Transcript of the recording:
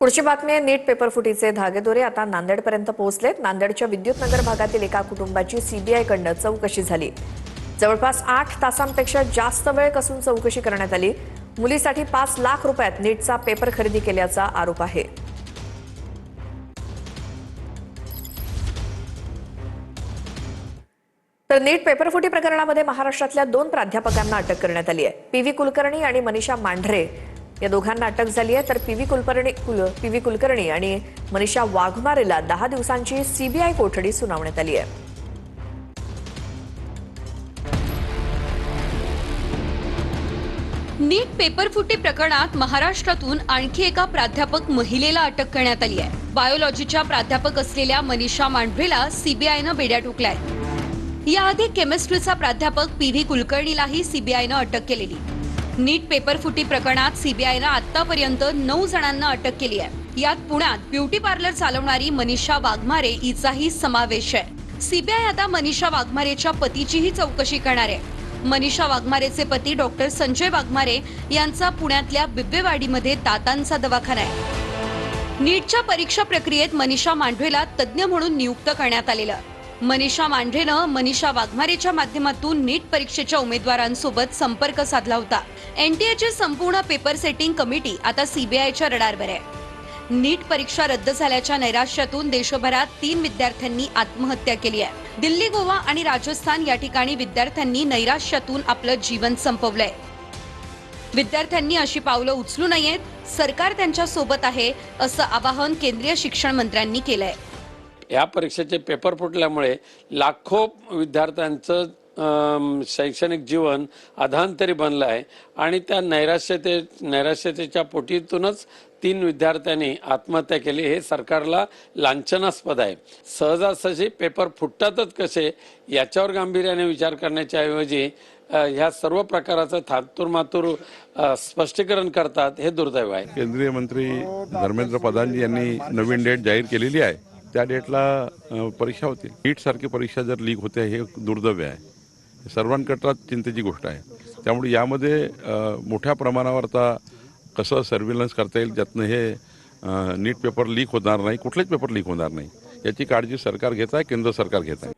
पुढची बातमी आहे नीट पेपरफुटीचे धागेदोरे आता नांदेडपर्यंत पोहोचलेत। नांदेडच्या विद्युतनगर भागातील एका कुटुंबाची सीबीआयकडून चौकशी झाली। जवळपास 8 तासांपेक्षा जास्त वेळ कसून चौकशी करण्यात आली। मुलीसाठी 5 लाख रुपयात नीटचा पेपर खरेदी केल्याचा आरोप आहे। तर नीट पेपरफुटी प्रकरणामध्ये महाराष्ट्रातल्या 2 प्राध्यापकांना अटक करण्यात आली आहे। पीव्ही कुलकर्णी आणि मनीषा मांढरे या दोघांना अटक झाली आहे। तर पीव्ही कुलकर्णी आणि मनीषा वाघमारेला 10 दिवसांची सीबीआय कोठडी सुनावण्यात आली आहे। नीट पेपरफुटी प्रकरणात महाराष्ट्रातून आणखी एका प्राध्यापक महिलेला अटक करण्यात आली आहे। बायोलॉजीच्या प्राध्यापक असलेल्या मनीषा मांढरेला सीबीआयनं बेड्या ठोकलाय। याआधी केमिस्ट्रीचा प्राध्यापक पीव्ही कुलकर्णीलाही सीबीआयनं अटक केलेली। नीट पेपरफुटी प्रकरणात सीबीआयनं आतापर्यंत 9 जणांना अटक केली आहे। यात पुण्यात ब्युटी पार्लर चालवणारी मनीषा वाघमारे हिचाही समावेश आहे। सीबीआय आता मनीषा वाघमारेच्या पतीचीही चौकशी करणार आहे। मनीषा वाघमारेचे पती डॉक्टर संजय वाघमारे यांचा पुण्यातल्या बिब्बेवाडीमध्ये दातांचा दवाखाना आहे। नीटच्या परीक्षा प्रक्रियेत मनीषा मांढरेला तज्ज्ञ म्हणून नियुक्त करण्यात आलेलं। मनीषा मांढरेनं मनीषा वाघमारेच्या माध्यमातून नीट परीक्षेच्या उमेदवारांसोबत संपर्क साधला होता। एनटीएची संपूर्ण पेपर सेटिंग कमिटी आता सीबीआयच्या रडारवर आहे। नीट परीक्षा रद्द झाल्याच्या नैराश्यातून देशभरात 3 विद्यार्थ्यांनी आत्महत्या केली आहे। दिल्ली, गोवा आणि राजस्थान या ठिकाणी विद्यार्थ्यांनी नैराश्यातून आपलं जीवन संपवलंय। विद्यार्थ्यांनी अशी पावलं उचलू नयेत, सरकार त्यांच्या सोबत आहे असं आवाहन केंद्रीय शिक्षण मंत्र्यांनी केलंय। या परीक्षेचे पेपर फुटल्यामुळे लाखो विद्यार्थ्यांचं शैक्षणिक जीवन अधांतरी बनलं आहे आणि त्या नैराश्यतेच्या पोटीतूनच 3 विद्यार्थ्यांनी आत्महत्या केली। हे सरकारला लांछनास्पद आहे। सहजासहजी पेपर फुटतातच कसे याच्यावर गांभीर्याने विचार करण्याच्या ऐवजी ह्या सर्व प्रकाराचं थातुरमातुर स्पष्टीकरण करतात, हे दुर्दैव आहे। केंद्रीय मंत्री धर्मेंद्र प्रधानजी यांनी नवीन डेट जाहीर केलेली आहे। त्या डेटला परीक्षा होती। नीट सारखी परीक्षा जर लीक होते हे दुर्दैव आहे। सर्वांकरता चिंतेची गोष्ट आहे। त्यामुळे यामध्ये मोठ्या प्रमाणावर आता कसं सर्व्हिलन्स करता येईल ज्यातनं हे नीट पेपर लीक होणार नाही, कुठलेच पेपर लीक होणार नाही याची काळजी सरकार घेत आहे, केंद्र सरकार घेत आहे।